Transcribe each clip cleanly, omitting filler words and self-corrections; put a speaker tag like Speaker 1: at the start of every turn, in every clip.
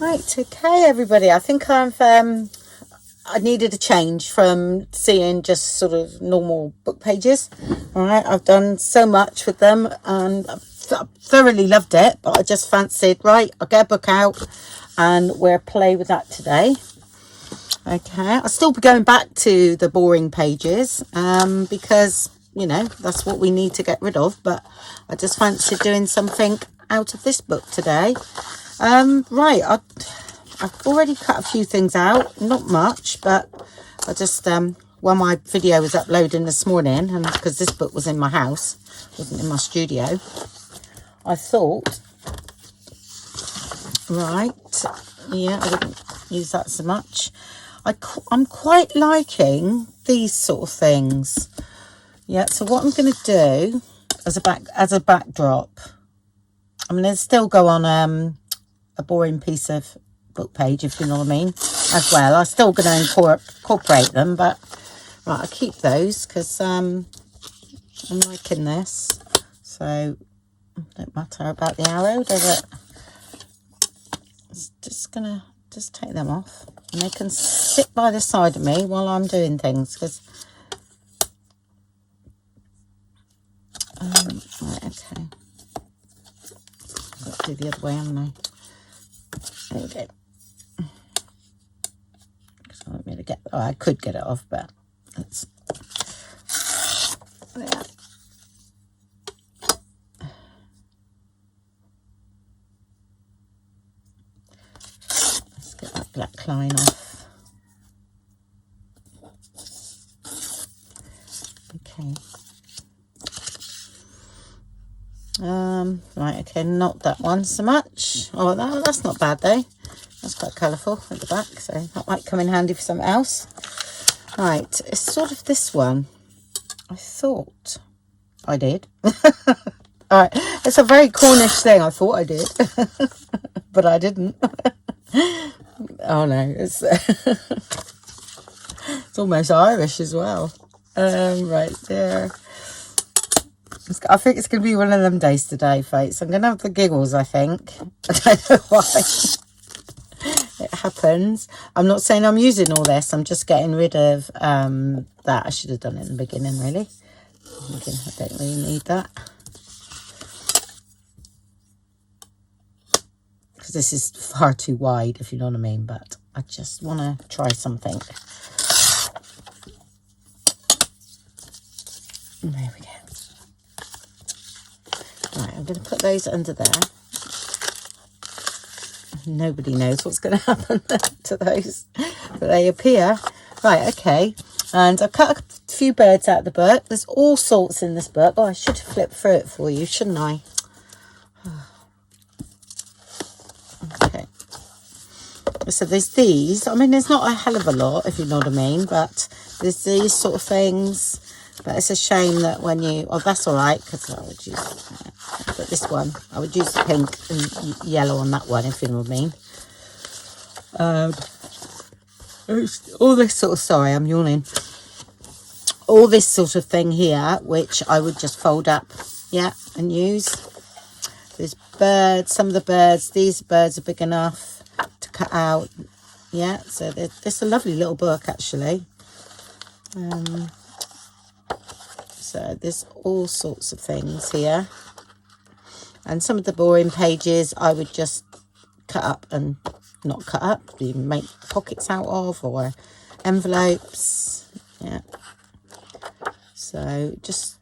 Speaker 1: Right, okay, everybody. I think I needed a change from seeing just sort of normal book pages. All right, I've done so much with them and I've thoroughly loved it, but I just fancied, right, I'll get a book out and we'll play with that today. Okay, I'll still be going back to the boring pages because, you know, that's what we need to get rid of, but I just fancied doing something out of this book today. Right, I've already cut a few things out, not much, but I just, when my video was uploading this morning, and because this book was in my house, wasn't in my studio, I thought, right, yeah, I wouldn't use that so much. I'm quite liking these sort of things. Yeah, so what I'm going to do as a backdrop, I'm going to still go on a boring piece of book page, if you know what I mean, as well. I'm still going to incorporate them, but right, I'll keep those because I'm liking this. So don't matter about the arrow, does it? It's just gonna take them off, and they can sit by the side of me while I'm doing things, because right, okay, I've got to do the other way, haven't I? There we go. I want me to get, oh, I could get it off, but it's, yeah. Let's get that black line off. Okay. Right, okay, not that one so much. Oh, that's not bad though. That's quite colourful at the back, so that might come in handy for something else. Right, it's sort of this one. I thought I did. All right, it's a very Cornish thing. I thought I did, but I didn't. Oh no, it's it's almost Irish as well. Right there. I think it's going to be one of them days today, folks. I'm going to have the giggles, I think. I don't know why. It happens. I'm not saying I'm using all this. I'm just getting rid of that. I should have done it in the beginning, really. I'm thinking I don't really need that. Because this is far too wide, if you know what I mean. But I just want to try something. There we go. Right, I'm going to put those under there. Nobody knows what's going to happen to those, but they appear. Right, okay. And I've cut a few birds out of the book. There's all sorts in this book. Oh, I should have flipped through it for you, shouldn't I? Okay. So there's these. I mean, there's not a hell of a lot, if you know what I mean, but there's these sort of things. But it's a shame that when you... Oh, that's all right, because I would use... But this one, I would use the pink and yellow on that one, if you know what I mean. All this sort of... Sorry, I'm yawning. All this sort of thing here, which I would just fold up, yeah, and use. There's birds, some of the birds. These birds are big enough to cut out. Yeah, so it's a lovely little book, actually. So there's all sorts of things here. And some of the boring pages I would just cut up and not cut up. You make pockets out of, or envelopes. Yeah. So just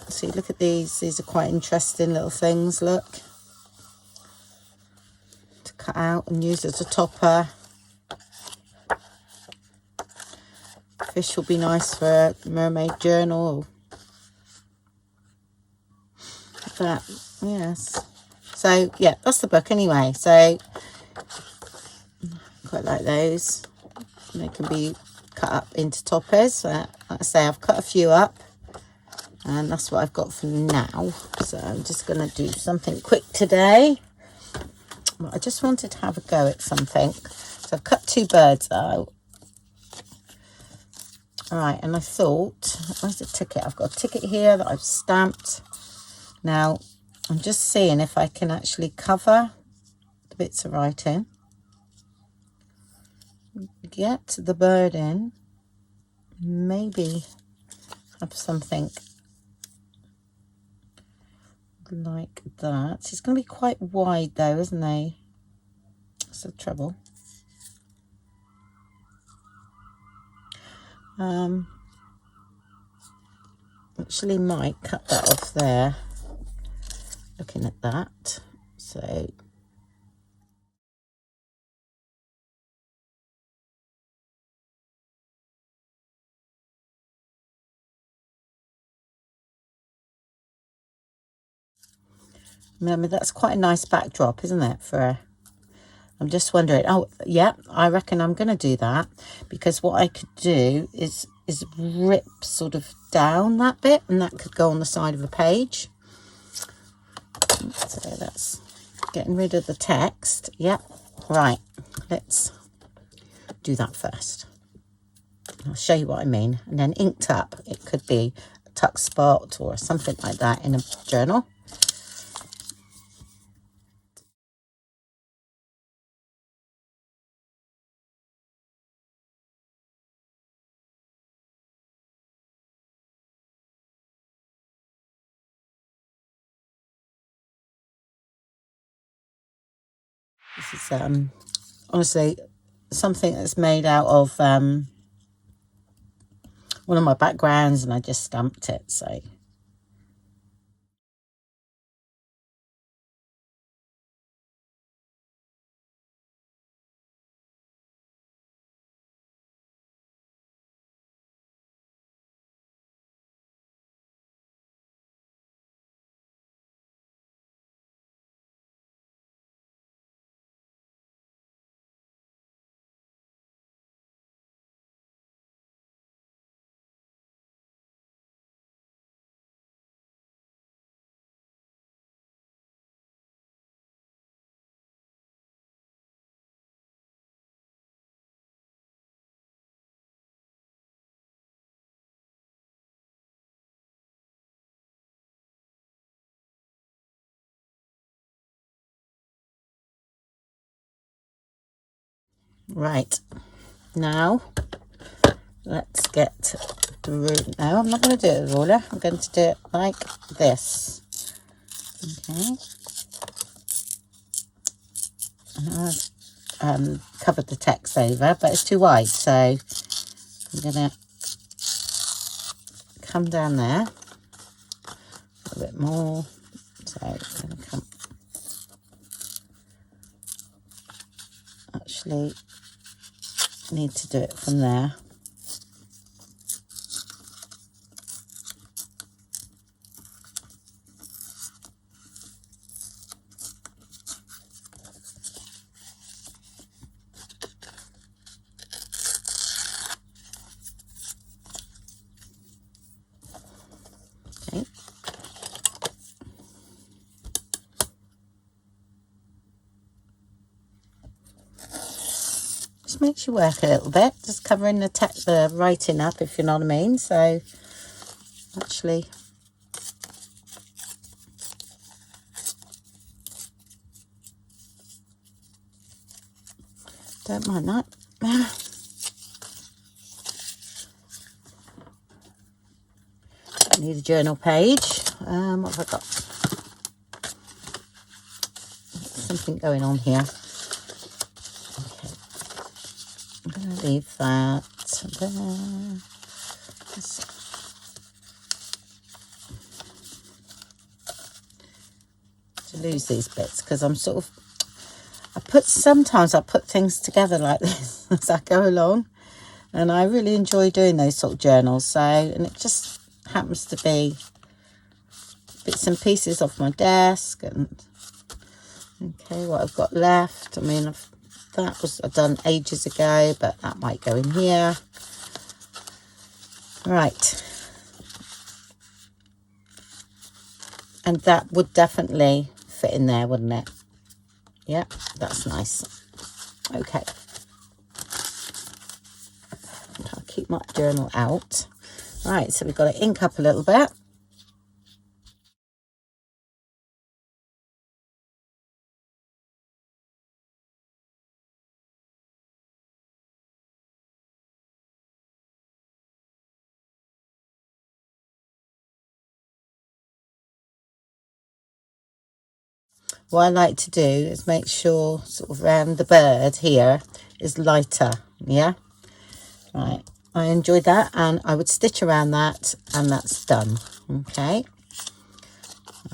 Speaker 1: see, look at these. These are quite interesting little things, look. To cut out and use as a topper. Fish will be nice for a mermaid journal. That, yes. So yeah, that's the book anyway. So quite like those. They can be cut up into toppers. Like I say, I've cut a few up, and that's what I've got for now. So I'm just going to do something quick today. I just wanted to have a go at something. So I've cut two birds out. All right, and I thought, where's the ticket? I've got a ticket here that I've stamped. Now, I'm just seeing if I can actually cover the bits of writing. get the bird in, maybe have something like that. It's going to be quite wide though, isn't he? That's the trouble. Actually might cut that off there, looking at that. So remember, that's quite a nice backdrop, isn't it? I'm just wondering. Oh, yeah, I reckon I'm going to do that, because what I could do is rip sort of down that bit, and that could go on the side of a page. So that's getting rid of the text. Yep. Right. Let's do that first. I'll show you what I mean. And then inked up, it could be a tuck spot or something like that in a journal. This is honestly something that's made out of one of my backgrounds, and I just stamped it. So right, now let's get through. No, I'm not going to do it with a ruler. I'm going to do it like this. Okay. And I've covered the text over, but it's too wide, so I'm going to come down there a bit more. So I'm going to come, actually need to do it from there. Okay. Just makes you work a little bit, just covering the writing up, if you know what I mean. So actually, don't mind that. Need a journal page. What have I got? Something going on here. Okay. I'm going to leave that there. To lose these bits, because I'm sort of, sometimes I put things together like this as I go along, and I really enjoy doing those sort of journals. So, and it just happens to be bits and pieces off my desk. And okay, what I've got left, I mean, I've done ages ago, but that might go in here. Right, and that would definitely fit in there, wouldn't it? Yeah, that's nice. Okay, I'll keep my journal out. Right, so we've got to ink up a little bit. what I like to do is make sure sort of around the bird here is lighter. Yeah, right, I enjoy that, and I would stitch around that, and that's done. Okay,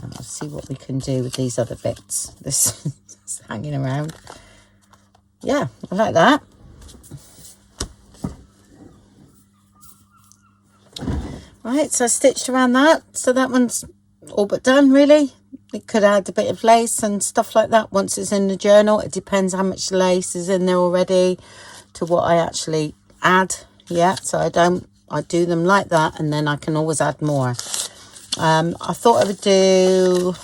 Speaker 1: and let's see what we can do with these other bits. This is hanging around. Yeah, I like that. Right, so I stitched around that, so that one's all but done really. It could add a bit of lace and stuff like that once it's in the journal. It depends how much lace is in there already to what I actually add. Yeah, so I do them like that, and then I can always add more. I thought I would do,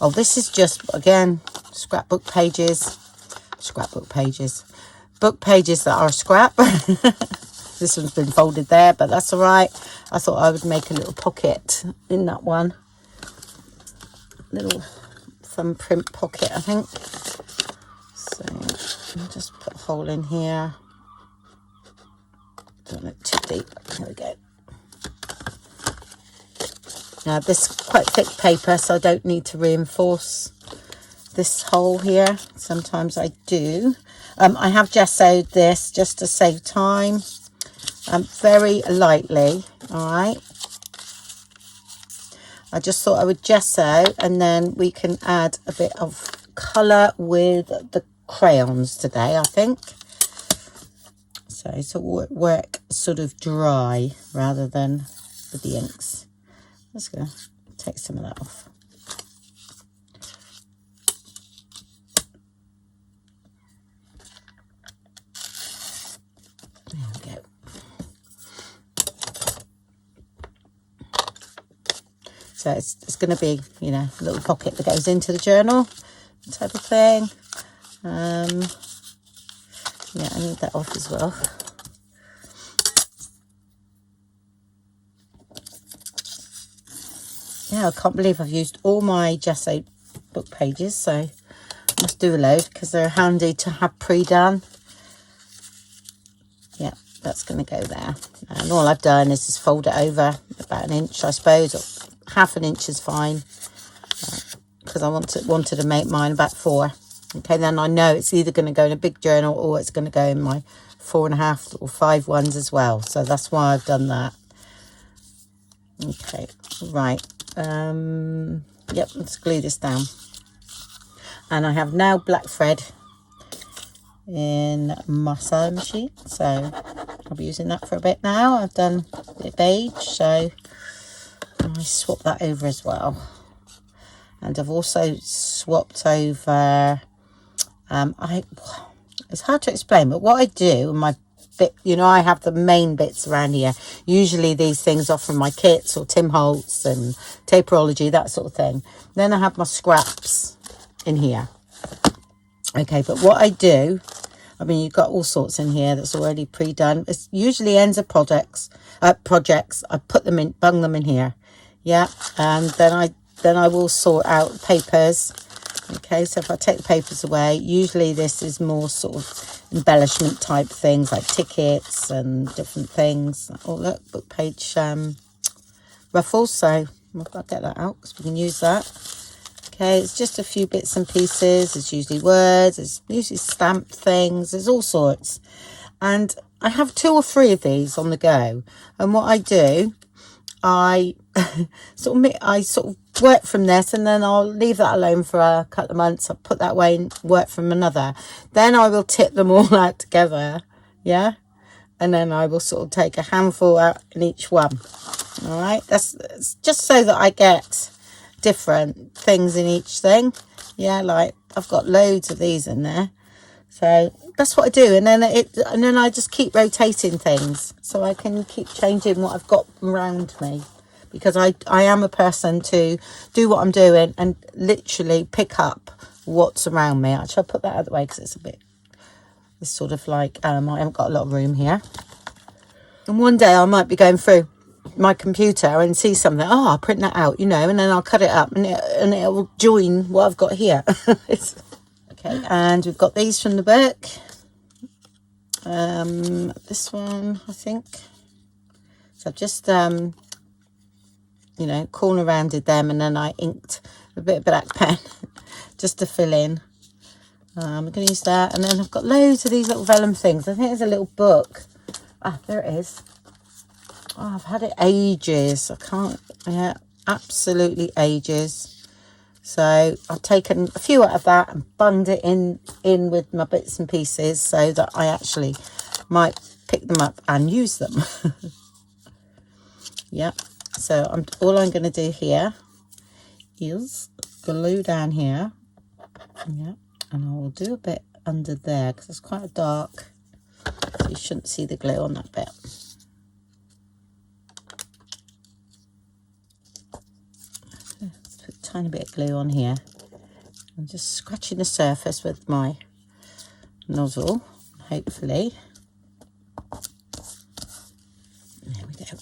Speaker 1: oh, this is just, again, scrapbook pages, book pages that are scrap. This one's been folded there, but that's all right. I thought I would make a little pocket in that one. Little thumbprint pocket, I think. So I'll just put a hole in here. Don't look too deep. There we go. Now this is quite thick paper, so I don't need to reinforce this hole here. Sometimes I do. I have gessoed this just to save time. Very lightly, all right. I just thought I would gesso, and then we can add a bit of colour with the crayons today, I think. So work sort of dry rather than with the inks. I'm just going to take some of that off. There we go. So it's going to be, you know, a little pocket that goes into the journal type of thing. Yeah, I need that off as well. Yeah, I can't believe I've used all my gesso book pages, so I must do a load because they're handy to have pre-done. Yeah, that's going to go there. And all I've done is just fold it over about an inch, I suppose, or half an inch is fine, because I wanted to make mine about 4. Okay, then I know it's either going to go in a big journal or it's going to go in my 4.5 or 5 ones as well. So that's why I've done that. Okay, right. Yep, let's glue this down. And I have now black thread in my sewing machine, so I'll be using that for a bit now. I've done a bit of beige, so I swap that over as well. And I've also swapped over, it's hard to explain, but what I do, my bit, you know, I have the main bits around here. Usually these things are from my kits or Tim Holtz and Taperlogy, that sort of thing. Then I have my scraps in here. Okay, but what I do, I mean, you've got all sorts in here that's already pre-done. It's usually ends of projects. I put them in, bung them in here. Yeah, and then I will sort out papers. Okay, so if I take the papers away, usually this is more sort of embellishment type things like tickets and different things. Oh look, book page ruffles, so I'll get that out because we can use that. Okay, it's just a few bits and pieces. It's usually words, it's usually stamped things, there's all sorts. And I have 2 or 3 of these on the go, and what I do, I sort of work from this, and then I'll leave that alone for a couple of months. I'll put that away and work from another. Then I will tip them all out together, yeah, and then I will sort of take a handful out in each one. All right, that's just so that I get different things in each thing. Yeah, like I've got loads of these in there, so that's what I do. And then I just keep rotating things so I can keep changing what I've got around me, because I am a person to do what I'm doing and literally pick up what's around me. Actually, I'll put that out of the way because it's sort of like I haven't got a lot of room here. And one day I might be going through my computer and see something, oh, I'll print that out, you know, and then I'll cut it up and it will join what I've got here. Okay, and we've got these from the book. This one, I think. So I've just you know, corner rounded them, and then I inked a bit of black pen just to fill in. I'm going to use that, and then I've got loads of these little vellum things. I think there's a little book. Ah, there it is. Oh, I've had it ages. I can't, yeah, absolutely ages. So I've taken a few out of that and bunged it in with my bits and pieces so that I actually might pick them up and use them. Yep. So all I'm going to do here is glue down here. Yeah. And I will do a bit under there because it's quite dark. So you shouldn't see the glue on that bit. Let's put a tiny bit of glue on here. I'm just scratching the surface with my nozzle, hopefully. There we go.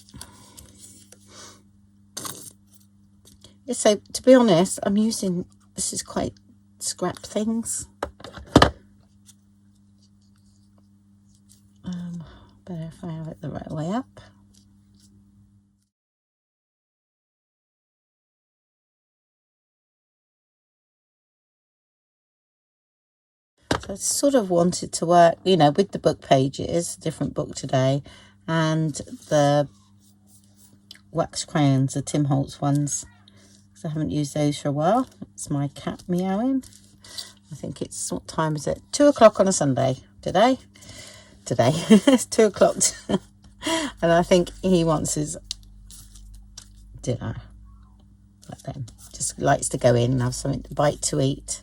Speaker 1: Yeah, so to be honest, I'm using, this is quite scrap things. Better if I have it the right way up. So I sort of wanted to work, you know, with the book pages, different book today, and the wax crayons, the Tim Holtz ones, because I haven't used those for a while. It's my cat meowing. I think it's, what time is it? 2 o'clock on a Sunday today. It's 2 o'clock. And I think he wants his dinner. But then just likes to go in and have something to bite to eat.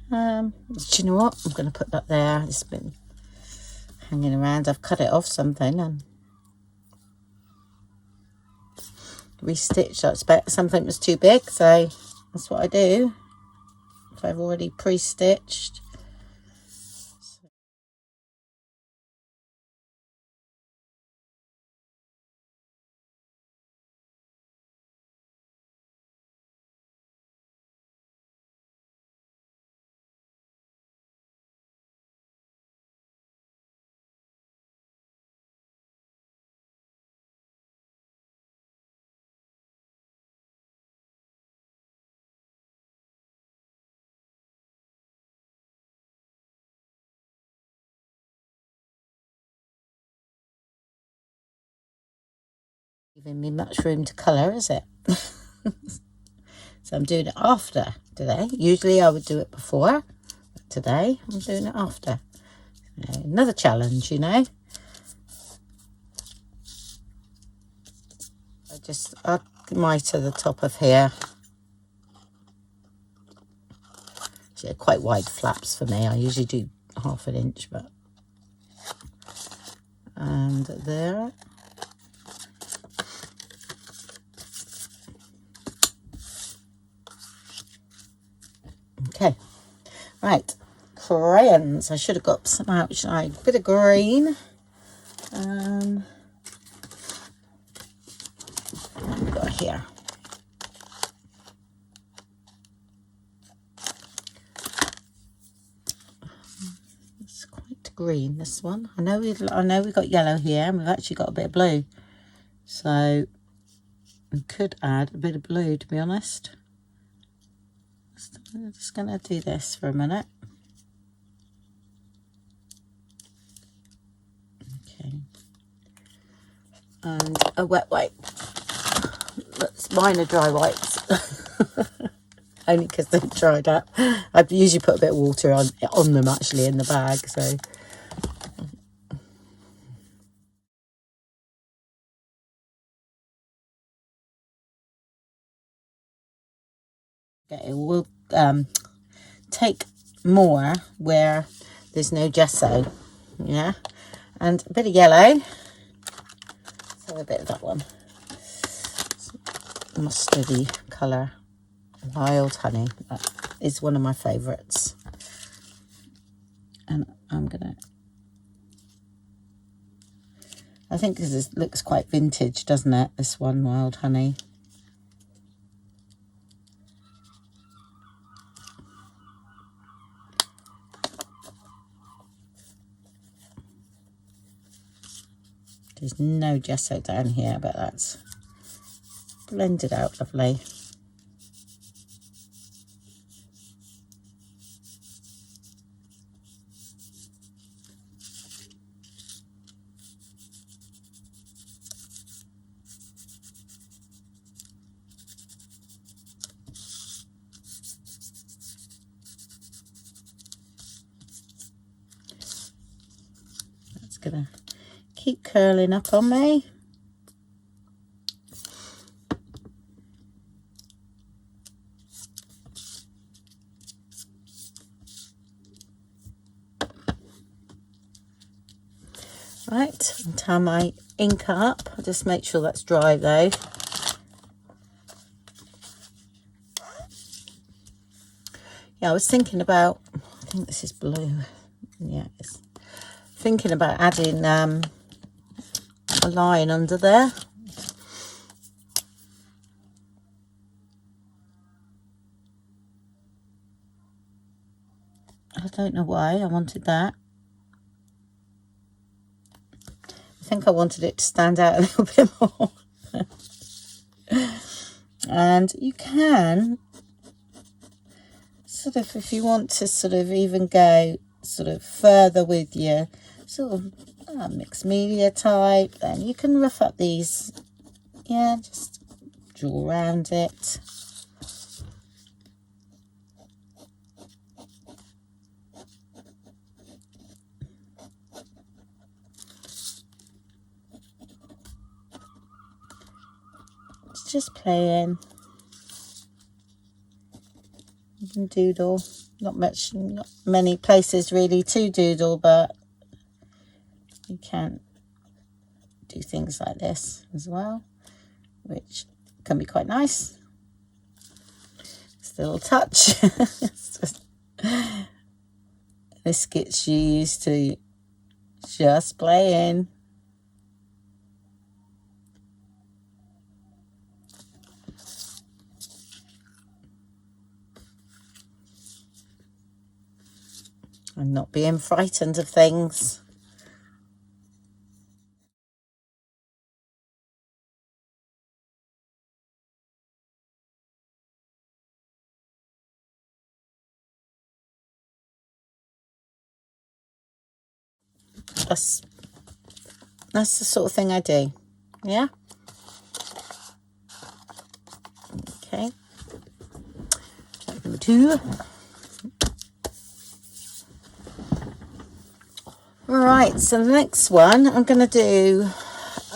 Speaker 1: Do you know what? I'm going to put that there. It's been hanging around. I've cut it off something and restitched. I expect something was too big, so that's what I do. If I've already pre-stitched. Giving me much room to colour, is it? So I'm doing it after today. Usually I would do it before, but today I'm doing it after. Another challenge, you know. I just add mitre the top of here. Actually, quite wide flaps for me. I usually do 1/2 inch, but and there. Okay, right, crayons. I should have got some out, shouldn't I? A bit of green. What have we got here? It's quite green, this one. I know we've got yellow here, and we've actually got a bit of blue. So we could add a bit of blue, to be honest. I'm just going to do this for a minute. Okay. And a wet wipe. Mine are dry wipes. Only because they've dried up. I'd usually put a bit of water on them actually in the bag. So okay, we'll take more where there's no gesso. Yeah, and a bit of yellow. So a bit of that one. Mustardy colour. Wild honey. That is one of my favourites. And I'm gonna, I think this looks quite vintage, doesn't it? This one, wild honey. There's no gesso down here, but that's blend it out lovely. That's gonna keep curling up on me. Right, until my ink up. I'll just make sure that's dry though. Yeah, I was thinking about, I think this is blue. Yeah, it's thinking about adding a line under there. I don't know why I wanted that. I think I wanted it to stand out a little bit more. And you can sort of, if you want to sort of even go sort of further with your sort of mixed media type, then you can rough up these. Yeah, just draw around it. It's just playing. You can doodle. Not many places really to doodle, but you can do things like this as well, which can be quite nice. It's a little touch. This gets you used to just playing. And not being frightened of things. That's the sort of thing I do. Yeah. Okay. Number 2. Right, so the next one, I'm going to do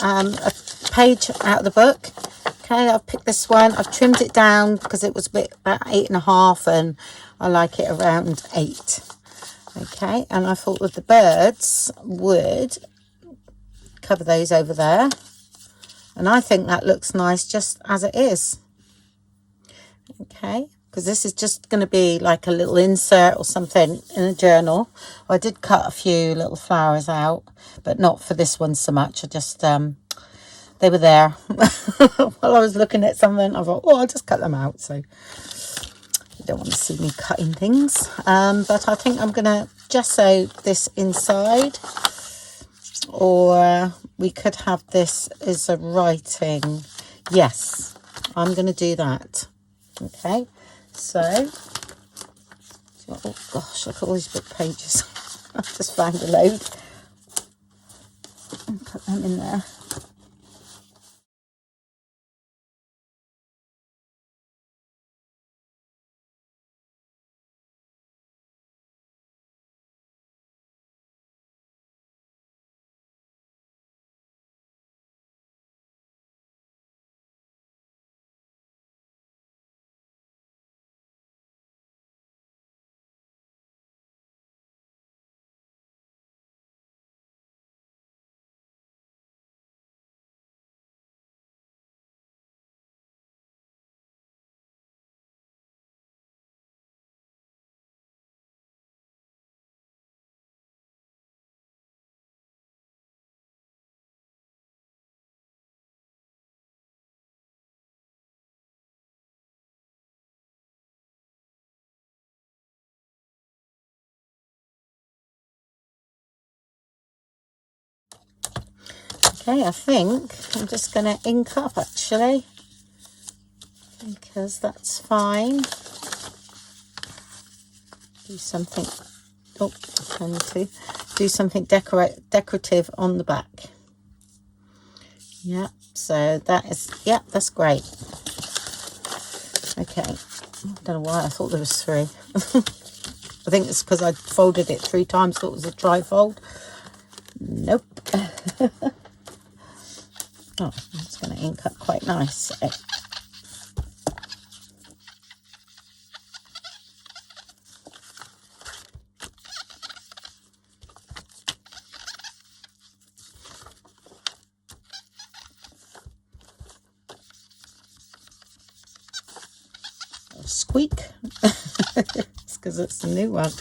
Speaker 1: a page out of the book. Okay, I've picked this one. I've trimmed it down because it was about 8.5 and I like it around 8. Okay, and I thought with the birds would cover those over there. And I think that looks nice just as it is. Okay, because this is just going to be like a little insert or something in a journal. I did cut a few little flowers out, but not for this one so much. I just, they were there while I was looking at something. I thought, oh, I'll just cut them out. So you don't want to see me cutting things. But I think I'm going to gesso this inside, or we could have this as a writing. Yes, I'm going to do that. Okay, so, oh gosh, look at all these book pages. I've just found a load. And put them in there. Okay, I think I'm just going to ink up actually. because that's fine. Do something, oh, I need to do something decorative on the back. Yeah, so that is, yeah, that's great. Okay, I don't know why I thought there was 3. I think it's because I folded it 3 times, thought it was a tri-fold. Nope. Oh, it's going to ink up quite nice. Squeak. It's because it's a new one.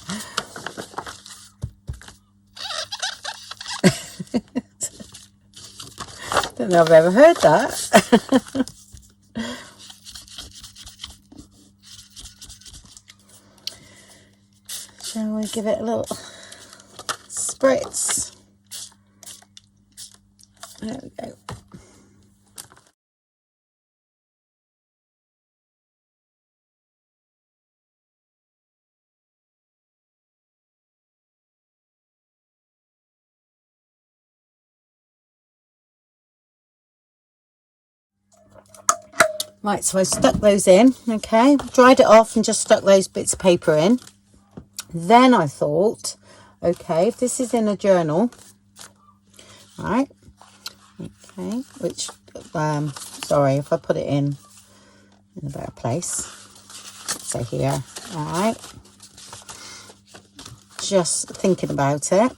Speaker 1: Don't know if I've ever heard that. Shall we give it a little spritz? There we go. Right, so I stuck those in, okay, dried it off and just stuck those bits of paper in. Then I thought, okay, if this is in a journal, right, okay, which, sorry, if I put it in a better place, so here, all right, just thinking about it,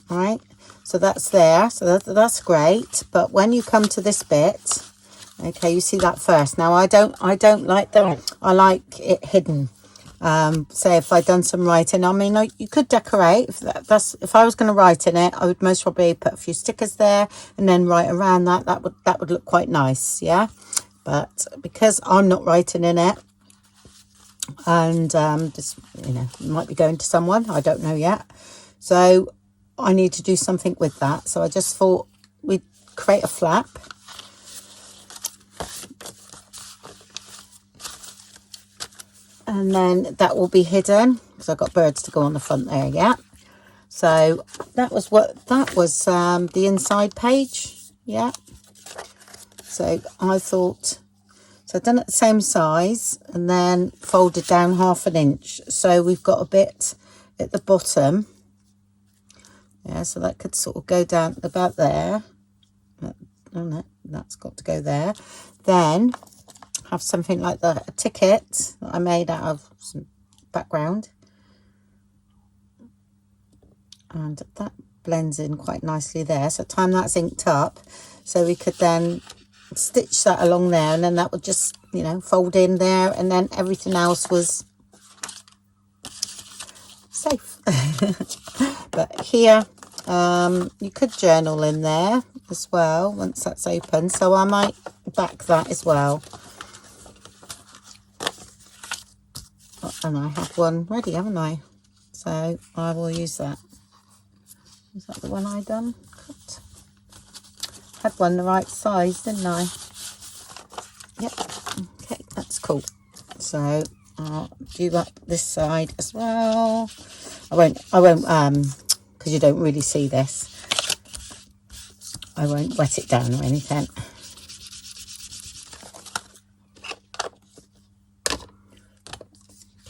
Speaker 1: all right, so that's there, so that's great, but when you come to this bit, okay, you see that first. Now I don't like that. I like it hidden. Say if I'd done some writing, I mean, you could decorate. If I was going to write in it, I would most probably put a few stickers there and then write around that. That would look quite nice, yeah. But because I'm not writing in it, and just, you know, might be going to someone, I don't know yet. So I need to do something with that. So I just thought we'd create a flap. And then that will be hidden because I've got birds to go on the front there, yeah. So that was the inside page, yeah. So I thought, so I've done it the same size and then folded down 1/2 inch. So we've got a bit at the bottom, yeah. So that could sort of go down about there. Oh no, that's got to go there. Then have something like a ticket that I made out of some background, and that blends in quite nicely there. So time that's inked up, so we could then stitch that along there, and then that would just, you know, fold in there, and then everything else was safe. But here you could journal in there as well once that's open, so I might back that as well. And I have one ready, haven't I? So I will use that. Is that the one I done? Cut. Had one the right size, didn't I? Yep. Okay, that's cool. So I'll do up this side as well. I won't because you don't really see this. I won't wet it down or anything.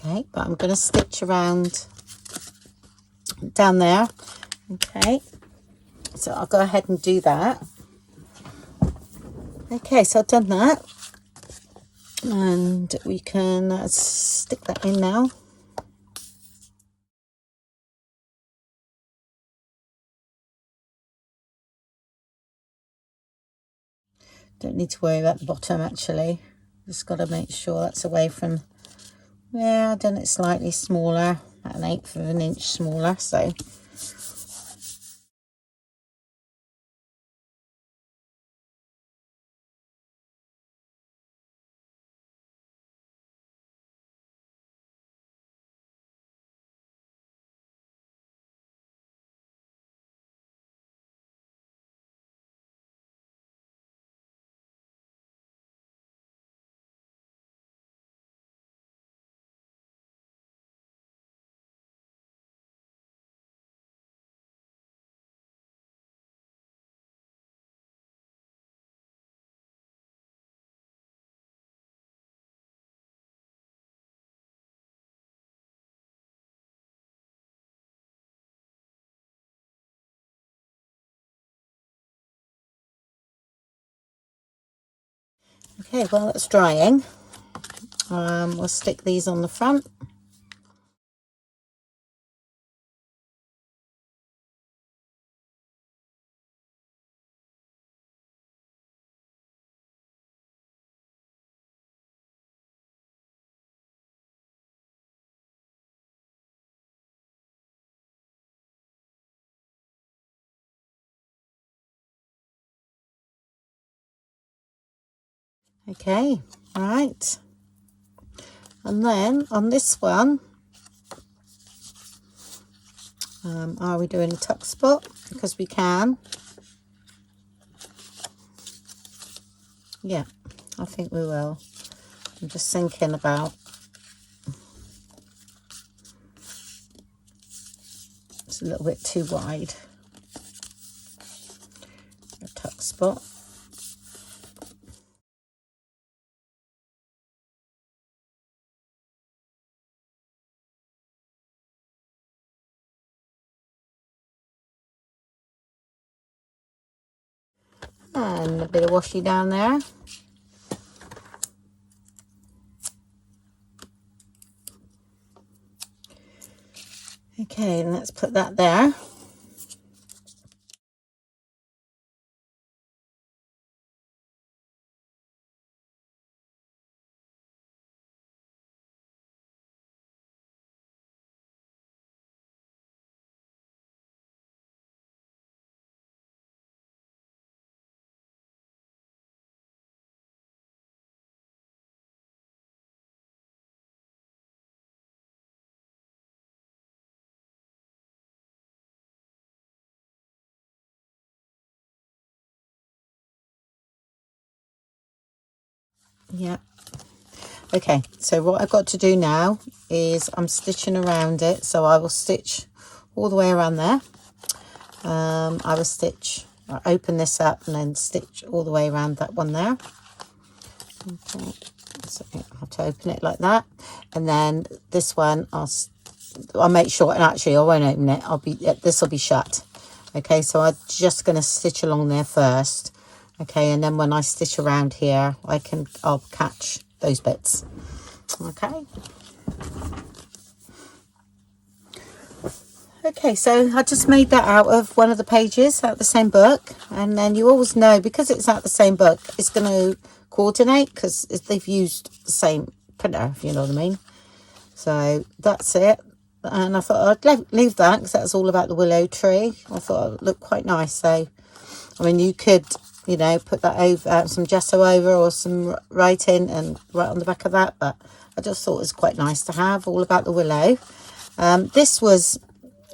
Speaker 1: Okay, but I'm going to stitch around down there. Okay, so I'll go ahead and do that. Okay, so I've done that, and we can stick that in now. Don't need to worry about the bottom actually. Just got to make sure that's away from, yeah, I've done it slightly smaller, about 1/8 of an inch smaller, so Okay, while it's drying, we'll stick these on the front. Okay, right. And then on this one, are we doing a tuck spot? Because we can. Yeah, I think we will. I'm just thinking about, it's a little bit too wide. A tuck spot. And a bit of washi down there. Okay, and let's put that there. Yeah. Okay, so what I've got to do now is I'm stitching around it. So I will stitch all the way around there. I will stitch, I'll open this up and then stitch all the way around that one there. Okay, so I have to open it like that. And then this one, I'll make sure, and actually I won't open it, this will be shut. Okay, so I'm just going to stitch along there first. Okay, and then when I stitch around here, I'll catch those bits. Okay. Okay, so I just made that out of one of the pages out of the same book. And then you always know, because it's out the same book, it's going to coordinate because they've used the same printer, if you know what I mean. So that's it. And I thought I'd leave that because that's all about the willow tree. I thought it would look quite nice. So, I mean, you could, you know, put that over, some gesso over or some writing and right on the back of that. But I just thought it was quite nice to have, all about the willow. This was,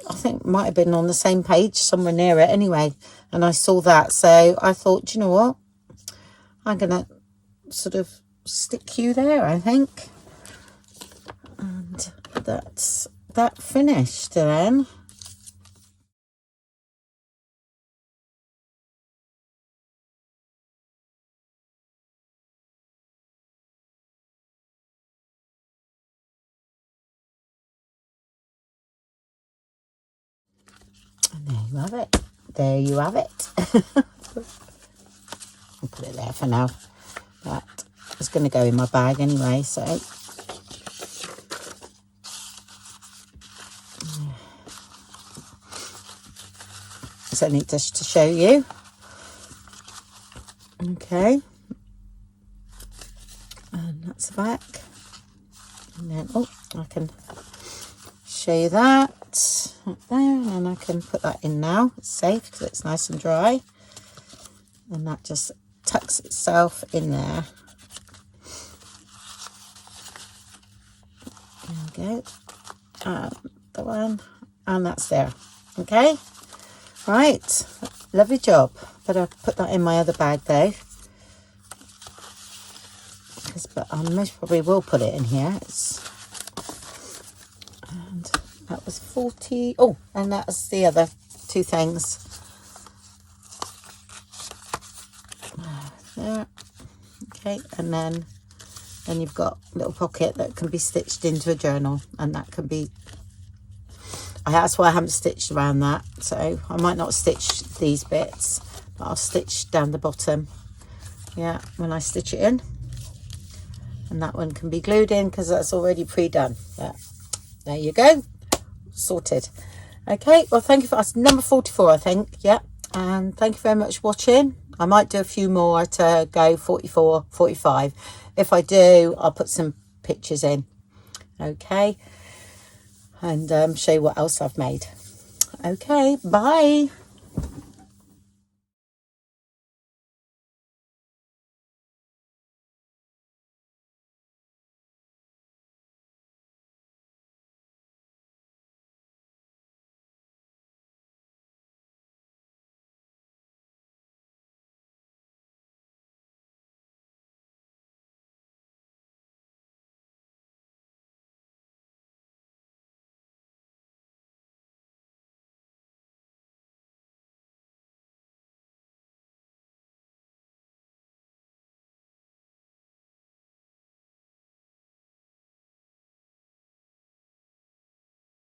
Speaker 1: I think, might have been on the same page, somewhere near it anyway. And I saw that. So I thought, do you know what? I'm going to sort of stick you there, I think. And that's that finished then. And there you have it. There you have it. I'll put it there for now. That is going to go in my bag anyway, so. So I need just to show you. Okay. And that's the back. And then, oh, I can show you that up there, and I can put that in now. It's safe because it's nice and dry. And that just tucks itself in there. There we go. And the one, and that's there. Okay. Right. Lovely job. Better put that in my other bag though. But I most probably will put it in here. And that was 40. Oh, and that was the other two things. There. Okay, and then you've got a little pocket that can be stitched into a journal, and that can be. That's why I haven't stitched around that. So I might not stitch these bits, but I'll stitch down the bottom. Yeah, when I stitch it in. and that one can be glued in because that's already pre-done. But there you go, sorted. Okay, well, thank you for us. Number 44, I think. Yeah, and thank you very much for watching. I might do a few more to go 44, 45. If I do, I'll put some pictures in. Okay, and show you what else I've made. Okay, bye.